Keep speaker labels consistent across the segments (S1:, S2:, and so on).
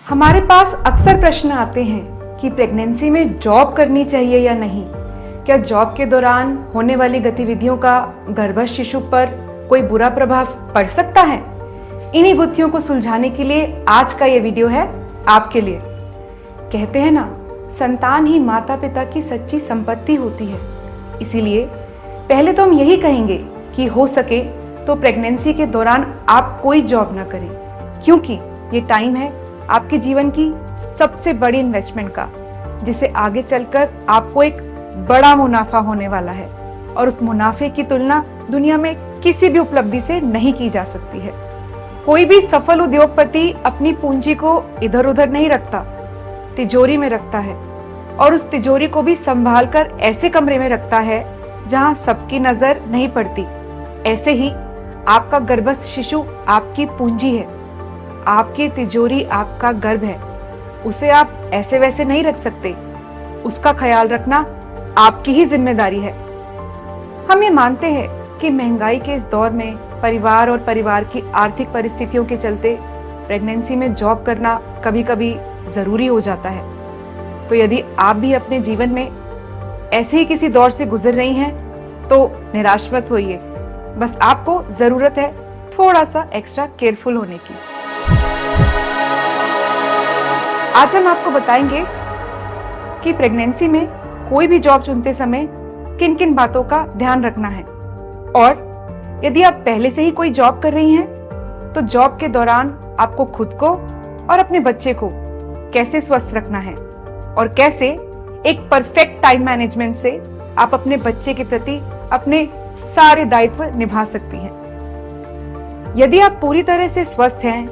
S1: हमारे पास अक्सर प्रश्न आते हैं कि प्रेगनेंसी में जॉब करनी चाहिए या नहीं। क्या जॉब के दौरान होने वाली गतिविधियों का गर्भस्थ शिशु पर कोई बुरा प्रभाव पड़ सकता है? इन्हीं गुत्थियों को सुलझाने के लिए आज का ये वीडियो है आपके लिए। कहते हैं ना, संतान ही माता पिता की सच्ची संपत्ति होती है। इसीलिए पहले तो हम यही कहेंगे कि हो सके तो प्रेगनेंसी के दौरान आप कोई जॉब ना करें, क्योंकि ये टाइम है आपके जीवन की सबसे बड़ी इन्वेस्टमेंट का, जिसे आगे चलकर आपको एक बड़ा मुनाफा होने वाला है और उस मुनाफे की तुलना दुनिया में किसी भी उपलब्धि से नहीं की जा सकती है। कोई भी सफल उद्योगपति अपनी पूंजी को इधर उधर नहीं रखता, तिजोरी में रखता है और उस तिजोरी को भी संभाल कर ऐसे कमरे में रखता है जहां सबकी नजर नहीं पड़ती। ऐसे ही आपका गर्भस्थ शिशु आपकी पूंजी है, आपकी तिजोरी आपका गर्भ है। उसे आप ऐसे वैसे नहीं रख सकते, उसका ख्याल रखना आपकी ही जिम्मेदारी है। हम ये मानते हैं कि महंगाई के इस दौर में परिवार और परिवार की आर्थिक परिस्थितियों के चलते प्रेगनेंसी में जॉब करना कभी कभी जरूरी हो जाता है। तो यदि आप भी अपने जीवन में ऐसे ही किसी दौर से गुजर रही हैं तो निराश मत होइए। बस आपको जरूरत है थोड़ा सा एक्स्ट्रा केयरफुल होने की। आज हम आपको बताएंगे कि प्रेगनेंसी में कोई भी जॉब चुनते समय किन किन बातों का ध्यान रखना है, और यदि आप पहले से ही कोई जॉब कर रही हैं तो जॉब के दौरान आपको खुद को और अपने बच्चे को कैसे स्वस्थ रखना है और कैसे एक परफेक्ट टाइम मैनेजमेंट से आप अपने बच्चे के प्रति अपने सारे दायित्व निभा सकती हैं। यदि आप पूरी तरह से स्वस्थ हैं,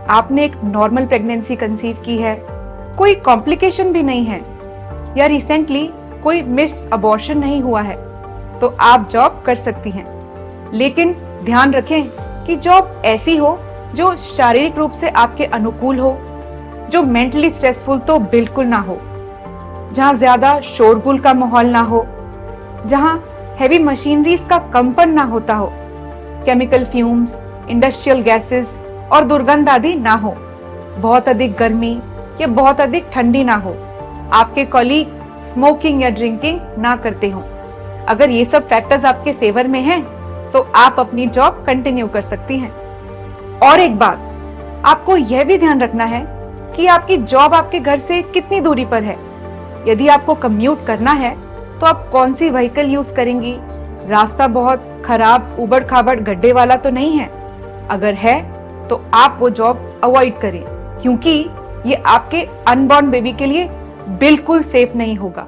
S1: आपने एक नॉर्मल प्रेगनेंसी कंसीव की है, कोई कॉम्प्लिकेशन भी नहीं है या रिसेंटली कोई मिस्ड अबॉर्शन नहीं हुआ है, तो आप जॉब कर सकती हैं। लेकिन ध्यान रखें कि जॉब ऐसी हो जो शारीरिक रूप से आपके अनुकूल हो, जो मेंटली स्ट्रेसफुल तो बिल्कुल ना हो, जहां ज्यादा शोरगुल का माहौल ना हो, जहां हेवी मशीनरीज का कंपन ना होता हो, केमिकल फ्यूम्स, इंडस्ट्रियल गैसेस और दुर्गंध आदि ना हो, बहुत अधिक गर्मी या बहुत अधिक ठंडी ना हो, आपके कॉलीग स्मोकिंग या ड्रिंकिंग ना करते हो। अगर ये सब फैक्टर्स आपके फेवर में हैं, तो आप अपनी जॉब कंटिन्यू कर सकती हैं। और एक बात, आपको यह भी ध्यान रखना है कि आपकी जॉब आपके घर से कितनी दूरी पर है। यदि आपको कम्यूट करना है तो आप कौन सी व्हीकल यूज करेंगी? रास्ता बहुत खराब, उबड़ खाबड़, गड्ढे वाला तो नहीं है? अगर है तो आप वो जॉब अवॉइड करें, क्योंकि ये आपके अनबॉर्न बेबी के लिए बिल्कुल सेफ नहीं होगा।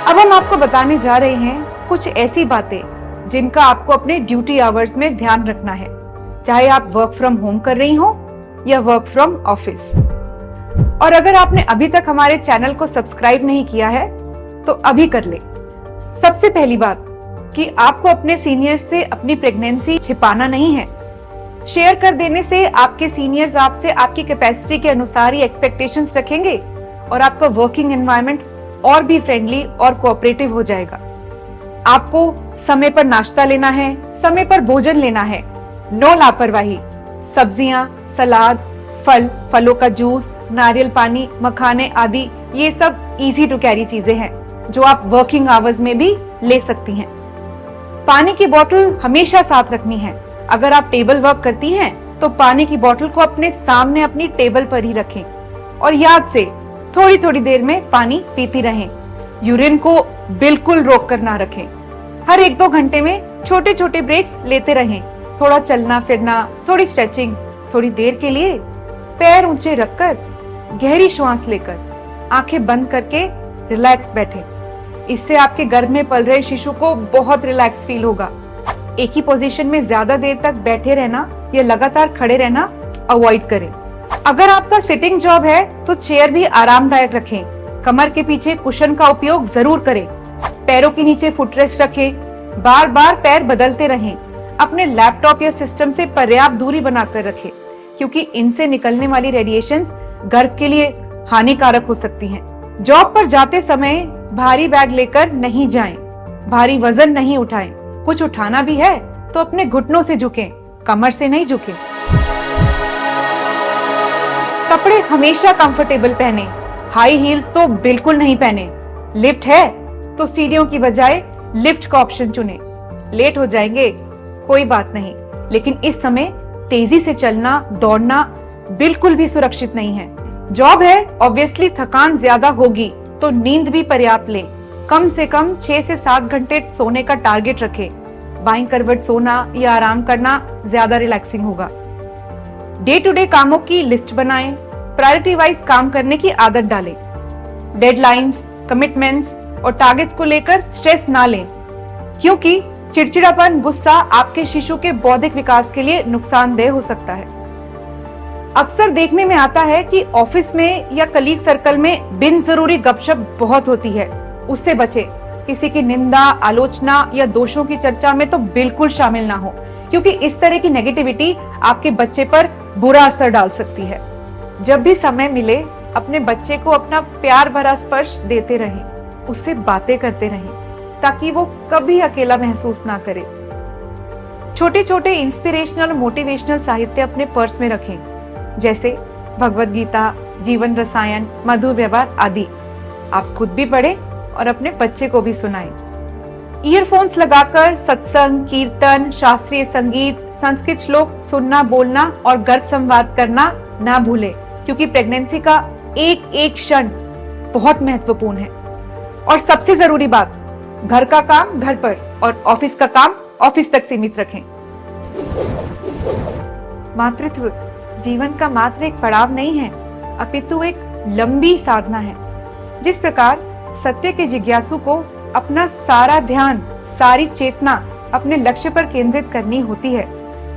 S1: अब हम आपको बताने जा रहे हैं कुछ ऐसी बातें जिनका आपको अपने ड्यूटी आवर्स में ध्यान रखना है, चाहे आप वर्क फ्रॉम होम कर रही हो या वर्क फ्रॉम ऑफिस। और अगर आपने अभी तक हमारे चैनल को सब्सक्राइब नहीं किया है तो अभी कर ले। सबसे पहली बात कि आपको अपने सीनियर से अपनी प्रेगनेंसी छिपाना नहीं है। शेयर कर देने से आपके सीनियर्स आपसे आपकी कैपेसिटी के अनुसार ही एक्सपेक्टेशंस रखेंगे और आपका वर्किंग एनवायरनमेंट और भी फ्रेंडली और कोऑपरेटिव हो जाएगा। आपको समय पर नाश्ता लेना है, समय पर भोजन लेना है, नो लापरवाही। सब्जियां, सलाद, फल, फलों का जूस, नारियल पानी, मखाने आदि ये सब इजी टू कैरी चीजें हैं जो आप वर्किंग आवर्स में भी ले सकती हैं। पानी की बोतल हमेशा साथ रखनी है। अगर आप टेबल वर्क करती हैं तो पानी की बोतल को अपने सामने अपनी टेबल पर ही रखें और याद से थोड़ी थोड़ी देर में पानी पीती रहें। यूरिन को बिल्कुल रोक कर ना रखें। हर 1-2 घंटे में छोटे छोटे ब्रेक्स लेते रहें। थोड़ा चलना फिरना, थोड़ी स्ट्रेचिंग, थोड़ी देर के लिए पैर ऊंचे रखकर गहरी श्वास लेकर आंखें बंद करके रिलैक्स बैठें। इससे आपके गर्भ में पल रहे शिशु को बहुत रिलैक्स फील होगा। एक ही पोजीशन में ज्यादा देर तक बैठे रहना या लगातार खड़े रहना अवॉइड करें। अगर आपका सिटिंग जॉब है तो चेयर भी आरामदायक रखें। कमर के पीछे कुशन का उपयोग जरूर करें। पैरों के नीचे फुटरेस्ट रखें। बार बार पैर बदलते रहें। अपने लैपटॉप या सिस्टम से पर्याप्त दूरी बनाकर रखें, क्योंकि इनसे निकलने वाली रेडिएशंस गर्भ के लिए हानिकारक हो सकती हैं। जॉब पर जाते समय भारी बैग लेकर नहीं जाएं, भारी वजन नहीं उठाएं। कुछ उठाना भी है तो अपने घुटनों से झुकें कमर से नहीं झुके। कपड़े हमेशा कंफर्टेबल पहने, हाई हील्स तो बिल्कुल नहीं पहने। लिफ्ट है तो सीढ़ियों की बजाय लिफ्ट का ऑप्शन चुने। लेट हो जाएंगे कोई बात नहीं, लेकिन इस समय तेजी से चलना दौड़ना बिल्कुल भी सुरक्षित नहीं है। जॉब है, ऑब्वियसली थकान ज्यादा होगी, तो नींद भी पर्याप्त लें। कम से कम 6 से 7 घंटे सोने का टारगेट रखें। बाईं करवट सोना या आराम करना ज्यादा रिलैक्सिंग होगा। डे टू डे कामों की लिस्ट बनाएं, प्रायोरिटी वाइज काम करने की आदत डालें। डेडलाइंस, कमिटमेंट्स और टारगेट्स को लेकर स्ट्रेस ना लें, क्योंकि चिड़चिड़ापन, गुस्सा आपके शिशु के बौद्धिक विकास के लिए नुकसानदेह हो सकता है। अक्सर देखने में आता है कि ऑफिस में या कलीग सर्कल में बिन जरूरी गपशप बहुत होती है, उससे बचे। किसी की निंदा, आलोचना या दोषों की चर्चा में तो बिल्कुल शामिल ना हो, क्योंकि इस तरह की नेगेटिविटी आपके बच्चे पर बुरा असर डाल सकती है। जब भी समय मिले अपने बच्चे को अपना प्यार भरा स्पर्श देते रहें, उससे बातें करते रहें, ताकि वो कभी अकेला महसूस ना करे। छोटे छोटे इंस्पिरेशनल और मोटिवेशनल साहित्य अपने पर्स में रखें, जैसे भगवत गीता, जीवन रसायन, मधुर व्यवहार आदि। आप खुद भी पढ़ें और अपने बच्चे को भी सुनाएं। ईयरफोन्स लगाकर सत्संग, कीर्तन, शास्त्रीय संगीत, संस्कृत श्लोक सुनना, बोलना और गर्भ संवाद करना ना भूलें, क्योंकि प्रेगनेंसी का एक एक क्षण बहुत महत्वपूर्ण है। और सबसे जरूरी बात, घर का काम घर पर और ऑफिस का काम ऑफिस तक सीमित रखें। मातृत्व जीवन का मात्र एक पड़ाव नहीं है, अपितु एक लंबी साधना है। जिस प्रकार सत्य के जिज्ञासु को अपना सारा ध्यान, सारी चेतना अपने लक्ष्य पर केंद्रित करनी होती है,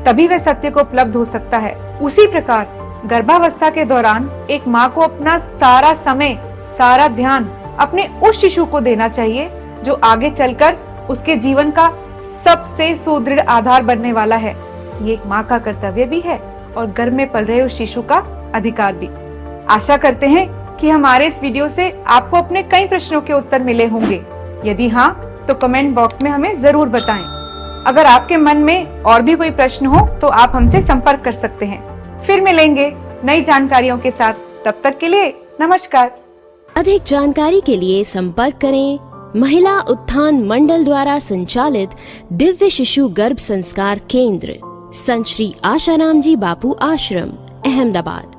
S1: तभी वह सत्य को उपलब्ध हो सकता है। उसी प्रकार गर्भावस्था के दौरान एक माँ को अपना सारा समय, सारा ध्यान अपने उस शिशु को देना चाहिए जो आगे चलकर उसके जीवन का सबसे सुदृढ़ आधार बनने वाला है। ये एक माँ का कर्तव्य भी है और गर्भ में पल रहे उस शिशु का अधिकार भी। आशा करते हैं कि हमारे इस वीडियो से आपको अपने कई प्रश्नों के उत्तर मिले होंगे। यदि हाँ, तो कमेंट बॉक्स में हमें जरूर बताएं। अगर आपके मन में और भी कोई प्रश्न हो तो आप हमसे संपर्क कर सकते हैं। फिर मिलेंगे नई जानकारियों के साथ, तब तक के लिए नमस्कार।
S2: अधिक जानकारी के लिए संपर्क करें महिला उत्थान मंडल द्वारा संचालित दिव्य शिशु गर्भ संस्कार केंद्र, संत श्री आशाराम जी बापू आश्रम, अहमदाबाद।